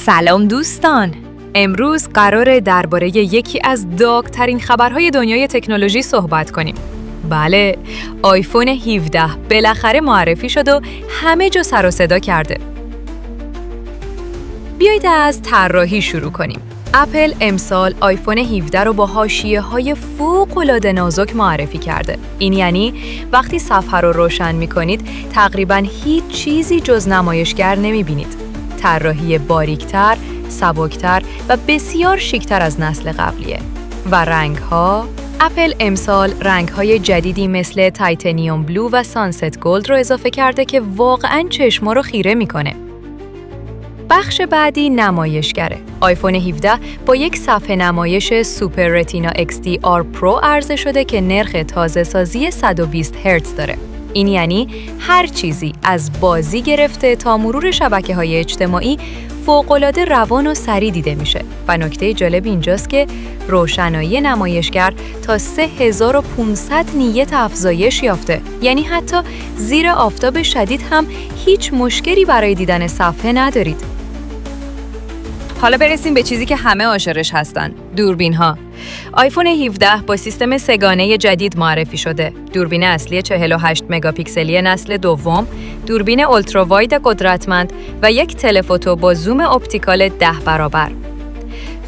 سلام دوستان! امروز قراره درباره یکی از داغ‌ترین خبرهای دنیای تکنولوژی صحبت کنیم. بله، آیفون 17 بالاخره معرفی شد و همه جا سر و صدا کرده. بیایید از طراحی شروع کنیم. اپل امسال آیفون 17 رو با حاشیه‌های فوق‌العاده نازک معرفی کرده. این یعنی وقتی صفحه رو روشن می‌کنید تقریباً هیچ چیزی جز نمایشگر نمی‌بینید. طراحی باریکتر، سبکتر و بسیار شیکتر از نسل قبلیه. و رنگ‌ها؟ اپل امسال رنگ‌های جدیدی مثل تایتانیوم بلو و سانست گلد رو اضافه کرده که واقعاً چشما رو خیره می‌کنه. بخش بعدی نمایشگره. آیفون 17 با یک صفحه نمایش سوپر رتینا XDR پرو عرضه شده که نرخ تازه سازی 120 هرتز داره. این یعنی هر چیزی از بازی گرفته تا مرور شبکه‌های اجتماعی فوق‌العاده روان و سریع دیده میشه. و نکته جالب اینجاست که روشنایی نمایشگر تا 3500 نیت افزایش یافته. یعنی حتی زیر آفتاب شدید هم هیچ مشکلی برای دیدن صفحه ندارید. حالا برسیم به چیزی که همه عاشقش هستن، دوربین‌ها. آیفون 17 با سیستم سه‌گانه جدید معرفی شده. دوربین اصلی 48 مگاپیکسلی نسل دوم، دوربین اولترا واید قدرتمند و یک تلفوتو با زوم اپتیکال 10 برابر.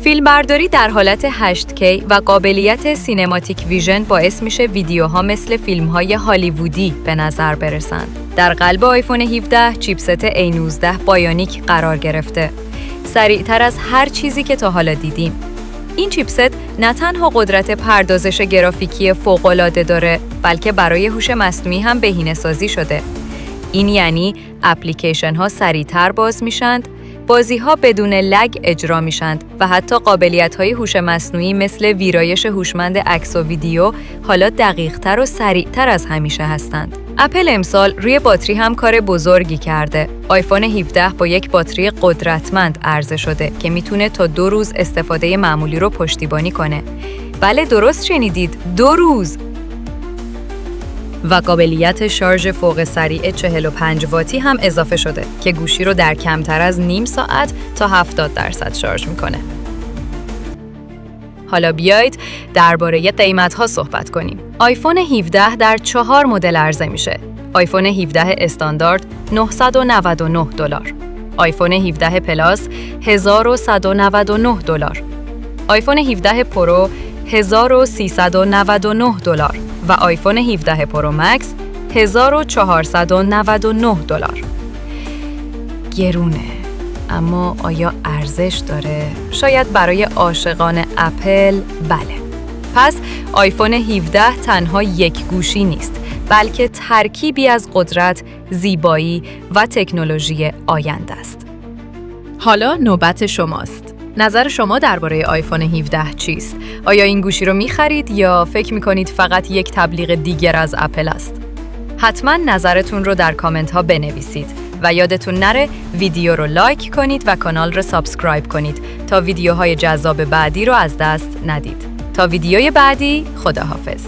فیلمبرداری در حالت 8K و قابلیت سینماتیک ویژن باعث میشه ویدیوها مثل فیلم‌های هالیوودی به نظر برسند. در قلب آیفون 17 چیپست A19 بایونیک قرار گرفته. سریعتر از هر چیزی که تا حالا دیدیم. این چیپست نه تنها قدرت پردازش گرافیکی فوق‌العاده داره، بلکه برای هوش مصنوعی هم بهینه‌سازی شده. این یعنی اپلیکیشن ها سریعتر باز میشند، بازی ها بدون لگ اجرا میشند و حتی قابلیت های هوش مصنوعی مثل ویرایش هوشمند عکس و ویدیو حالا دقیق‌تر و سریعتر از همیشه هستند. اپل امسال روی باتری هم کار بزرگی کرده. آیفون 17 با یک باتری قدرتمند عرضه شده که میتونه تا 2 روز استفاده معمولی رو پشتیبانی کنه. بله درست شنیدید، 2 روز! و قابلیت شارژ فوق سریع 45 واتی هم اضافه شده که گوشی رو در کمتر از نیم ساعت تا 70% شارژ میکنه. حالا بیایید درباره قیمت‌ها صحبت کنیم. آیفون 17 در 4 مدل عرضه میشه. آیفون 17 استاندارد $999. آیفون 17 پلاس $1199. آیفون 17 پرو $1399 و آیفون 17 پرو مکس $1499. گرونه، اما آیا ارزش داره؟ شاید برای عاشقان اپل بله. پس آیفون 17 تنها یک گوشی نیست، بلکه ترکیبی از قدرت، زیبایی و تکنولوژی آینده است. حالا نوبت شماست. نظر شما درباره آیفون 17 چیست؟ آیا این گوشی رو می‌خرید یا فکر می‌کنید فقط یک تبلیغ دیگر از اپل است؟ حتما نظرتون رو در کامنت ها بنویسید و یادتون نره ویدیو رو لایک کنید و کانال رو سابسکرایب کنید تا ویدیوهای جذاب بعدی رو از دست ندید. تا ویدیوی بعدی، خداحافظ.